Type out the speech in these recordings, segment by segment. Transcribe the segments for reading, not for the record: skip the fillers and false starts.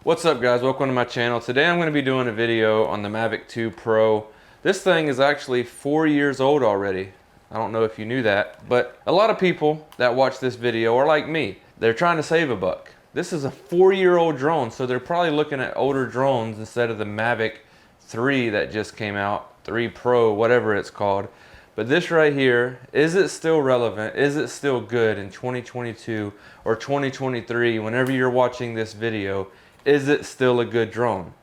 What's up guys, welcome to my channel. Today I'm going to be doing a video on the Mavic 2 Pro. This thing is actually 4 years old already. I don't know if you knew that, but a lot of people that watch this video are like me. They're trying to save a buck. This is a 4-year-old drone, so they're probably looking at older drones instead of the Mavic 3 that just came out, 3 Pro, whatever it's called. But this right here, is it still relevant? Is it still good in 2022 or 2023 whenever you're watching this video? Is it still a good drone?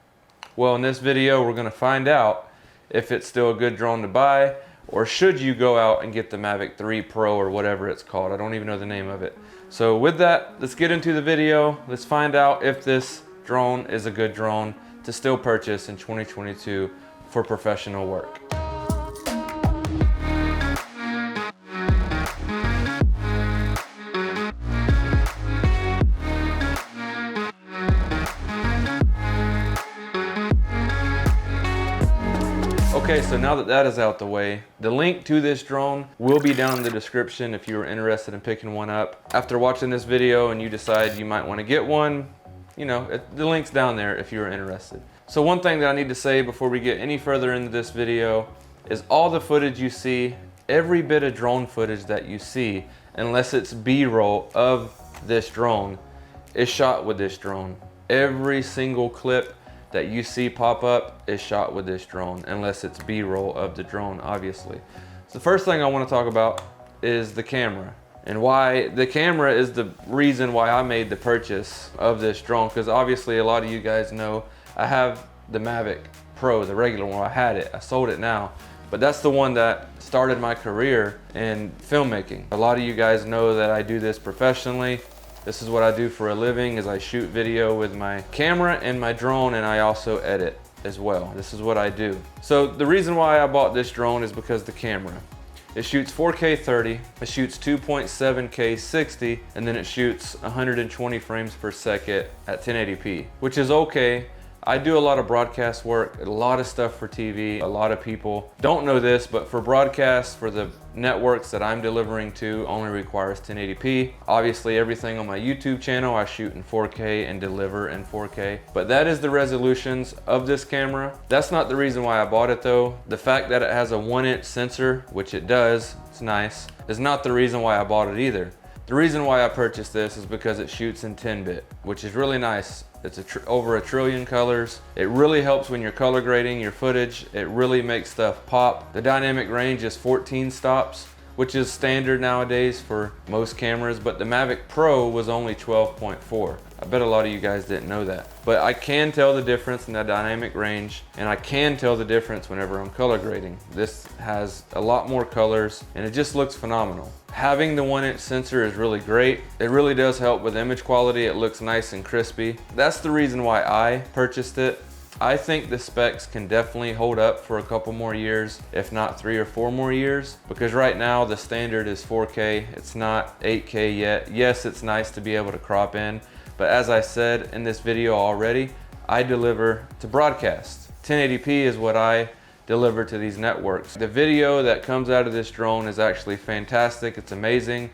Well, in this video, we're gonna find out if it's still a good drone to buy, or should you go out and get the Mavic 3 Pro or whatever it's called. I don't even know the name of it. So with that, let's get into the video. Let's find out if this drone is a good drone to still purchase in 2022 for professional work. Okay, so now that that is out the way, the link to this drone will be down in the description if you are interested in picking one up. After watching this video and you decide you might want to get one, you know, the link's down there if you're interested. So one thing that I need to say before we get any further into this video is all the footage you see, every bit of drone footage that you see, unless it's B-roll of this drone, is shot with this drone. Every single clip that you see pop up is shot with this drone, unless it's B-roll of the drone, obviously. So the first thing I want to talk about is the camera, and why the camera is the reason why I made the purchase of this drone, because obviously a lot of you guys know I have the Mavic Pro, the regular one. I had it, I sold it now, but that's the one that started my career in filmmaking. A lot of you guys know that I do this professionally. This is what I do for a living, is I shoot video with my camera and my drone, and I also edit as well. This is what I do. So the reason why I bought this drone is because the camera. It shoots 4K 30, it shoots 2.7K 60, and then it shoots 120 frames per second at 1080p, which is okay. I do a lot of broadcast work, a lot of stuff for TV. A lot of people don't know this, but for broadcasts, for the networks that I'm delivering to, only requires 1080p. Obviously, everything on my YouTube channel, I shoot in 4K and deliver in 4K. But that is the resolutions of this camera. That's not the reason why I bought it though. The fact that it has a 1-inch sensor, which it does, it's nice, is not the reason why I bought it either. The reason why I purchased this is because it shoots in 10-bit, which is really nice. It's over 1 trillion colors. It really helps when you're color grading your footage. It really makes stuff pop. The dynamic range is 14 stops, which is standard nowadays for most cameras, but the Mavic Pro was only 12.4. I bet a lot of you guys didn't know that. But I can tell the difference in the dynamic range, and I can tell the difference whenever I'm color grading. This has a lot more colors, and it just looks phenomenal. Having the 1-inch sensor is really great. It really does help with image quality. It looks nice and crispy. That's the reason why I purchased it. I think the specs can definitely hold up for a couple more years, if not 3 or 4 more years, because right now the standard is 4K. It's not 8K yet. Yes, it's nice to be able to crop in, but as I said in this video already, I deliver to broadcast. 1080p is what I deliver to these networks. The video that comes out of this drone is actually fantastic. It's amazing.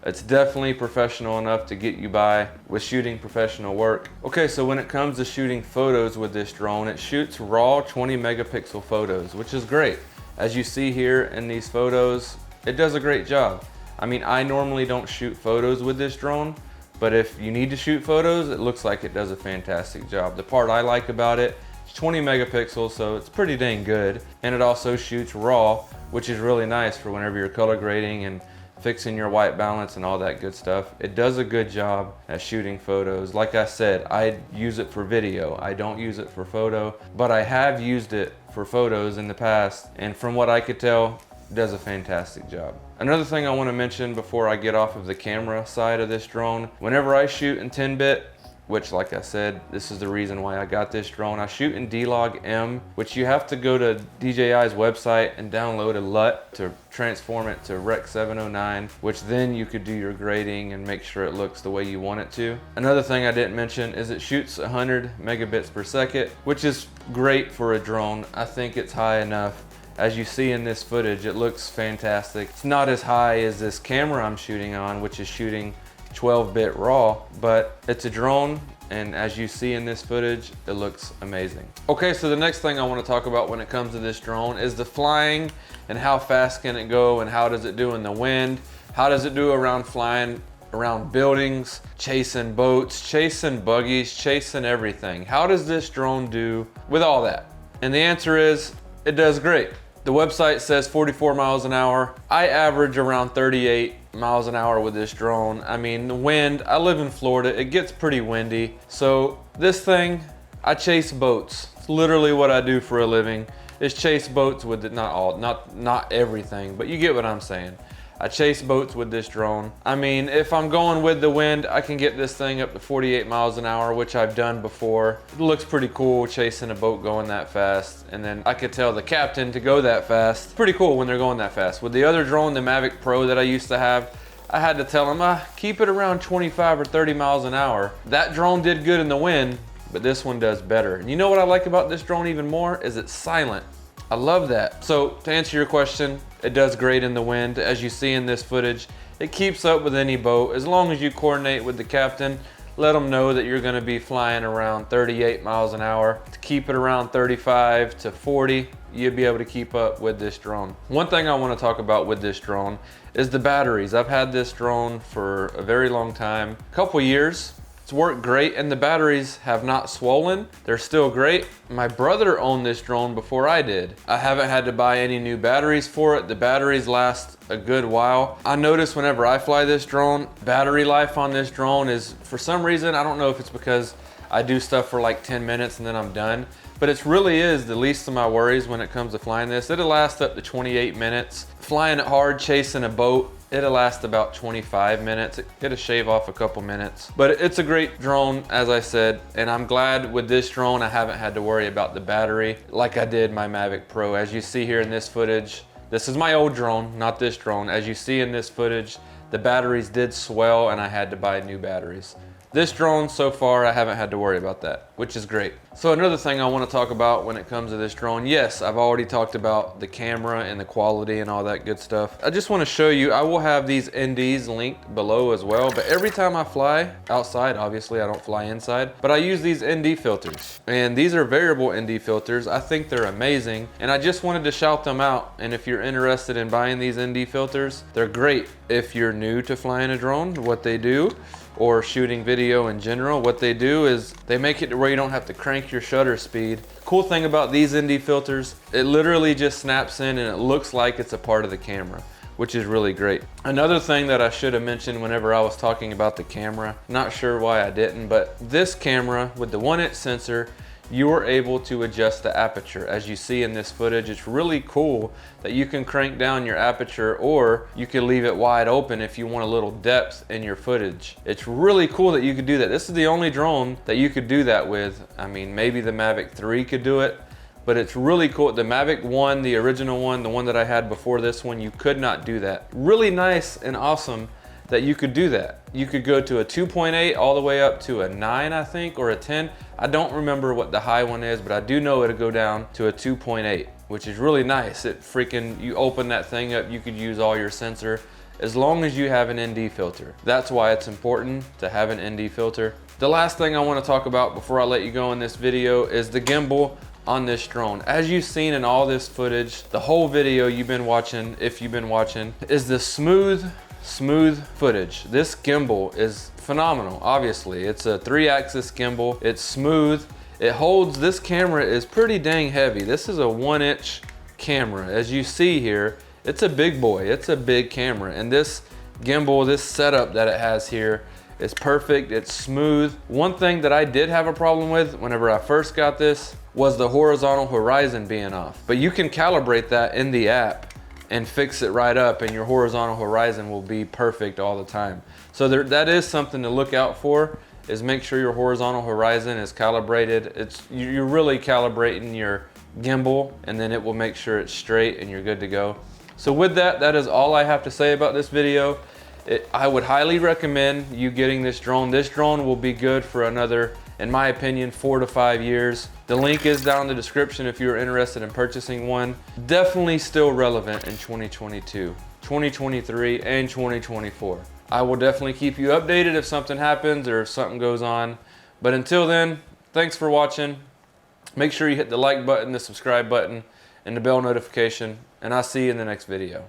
It's definitely professional enough to get you by with shooting professional work. Okay, so when it comes to shooting photos with this drone, it shoots raw 20 megapixel photos, which is great. As you see here in these photos, it does a great job. I mean, I normally don't shoot photos with this drone, but if you need to shoot photos, it looks like it does a fantastic job. The part I like about it, it's 20 megapixels, so it's pretty dang good. And it also shoots raw, which is really nice for whenever you're color grading and fixing your white balance and all that good stuff. It does a good job at shooting photos. Like I said, I use it for video. I don't use it for photo, but I have used it for photos in the past, and from what I could tell, it does a fantastic job. Another thing I want to mention before I get off of the camera side of this drone, whenever I shoot in 10-bit, which like I said, this is the reason why I got this drone. I shoot in D-Log-M, which you have to go to DJI's website and download a LUT to transform it to Rec 709, which then you could do your grading and make sure it looks the way you want it to. Another thing I didn't mention is it shoots 100 megabits per second, which is great for a drone. I think it's high enough. As you see in this footage, it looks fantastic. It's not as high as this camera I'm shooting on, which is shooting 12-bit RAW, but it's a drone and as you see in this footage, it looks amazing. Okay, so the next thing I want to talk about when it comes to this drone is the flying and how fast can it go and how does it do in the wind? How does it do around flying around buildings, chasing boats, chasing buggies, chasing everything? How does this drone do with all that? And the answer is, it does great. The website says 44 miles an hour. I average around 38 miles an hour with this drone. I mean, the wind, I live in Florida, it gets pretty windy. So this thing, I chase boats. It's literally what I do for a living, is chase boats with it. Not everything, but you get what I'm saying. I chase boats with this drone. I mean, if I'm going with the wind, I can get this thing up to 48 miles an hour, which I've done before. It looks pretty cool chasing a boat going that fast. And then I could tell the captain to go that fast. It's pretty cool when they're going that fast. With the other drone, the Mavic Pro that I used to have, I had to tell him, keep it around 25 or 30 miles an hour. That drone did good in the wind, but this one does better. And you know what I like about this drone even more is it's silent. I love that. So to answer your question, it does great in the wind. As you see in this footage, it keeps up with any boat. As long as you coordinate with the captain, let them know that you're gonna be flying around 38 miles an hour. To keep it around 35 to 40, you'll be able to keep up with this drone. One thing I wanna talk about with this drone is the batteries. I've had this drone for a very long time, a couple years. It's worked great and the batteries have not swollen. They're still great. My brother owned this drone before I did. I haven't had to buy any new batteries for it. The batteries last a good while. I notice whenever I fly this drone, battery life on this drone is, for some reason, I don't know if it's because I do stuff for like 10 minutes and then I'm done, but it really is the least of my worries when it comes to flying this. It'll last up to 28 minutes. Flying it hard, chasing a boat, it'll last about 25 minutes. It'll shave off a couple minutes. But it's a great drone, as I said, and I'm glad with this drone I haven't had to worry about the battery like I did my Mavic Pro. As you see here in this footage, this is my old drone, not this drone. As you see in this footage, the batteries did swell and I had to buy new batteries. This drone, so far, I haven't had to worry about that, which is great. So another thing I want to talk about when it comes to this drone, yes, I've already talked about the camera and the quality and all that good stuff. I just want to show you, I will have these NDs linked below as well, but every time I fly outside, obviously I don't fly inside, but I use these ND filters. And these are variable ND filters. I think they're amazing, and I just wanted to shout them out. And if you're interested in buying these ND filters, they're great. If you're new to flying a drone, what they do, or shooting video in general, what they do is they make it to where you don't have to crank your shutter speed. Cool thing about these ND filters, it literally just snaps in and it looks like it's a part of the camera, which is really great. Another thing that I should have mentioned whenever I was talking about the camera, not sure why I didn't, but this camera with the 1-inch sensor, you are able to adjust the aperture. As you see in this footage, it's really cool that you can crank down your aperture, or you can leave it wide open if you want a little depth in your footage. It's really cool that you could do that. This is the only drone that you could do that with. I mean, maybe the Mavic 3 could do it, but it's really cool. The Mavic 1, the original one, the one that I had before this one, you could not do that. Really nice and awesome that you could do that. You could go to a 2.8 all the way up to a 9, I think, or a 10. I don't remember what the high one is, but I do know it'll go down to a 2.8, which is really nice. It freaking, you open that thing up, you could use all your sensor as long as you have an ND filter. That's why it's important to have an ND filter. The last thing I want to talk about before I let you go in this video is the gimbal on this drone. As you've seen in all this footage, the whole video you've been watching, if you've been watching, is the smooth footage. This gimbal is phenomenal. Obviously, it's a 3-axis gimbal. It's smooth. It holds, this camera is pretty dang heavy. This is a 1-inch camera. As you see here, it's a big boy. It's a big camera. And this gimbal, this setup that it has here is perfect. It's smooth. One thing that I did have a problem with whenever I first got this was the horizontal horizon being off. But you can calibrate that in the app and fix it right up, and your horizontal horizon will be perfect all the time. So that is something to look out for, is make sure your horizontal horizon is calibrated. You're really calibrating your gimbal, and then it will make sure it's straight and you're good to go. So with that, that is all I have to say about this video. I would highly recommend you getting this drone. This drone will be good for another, in my opinion, 4 to 5 years. The link is down in the description if you're interested in purchasing one. Definitely still relevant in 2022, 2023, and 2024. I will definitely keep you updated if something happens or if something goes on. But until then, thanks for watching. Make sure you hit the like button, the subscribe button, and the bell notification, and I'll see you in the next video.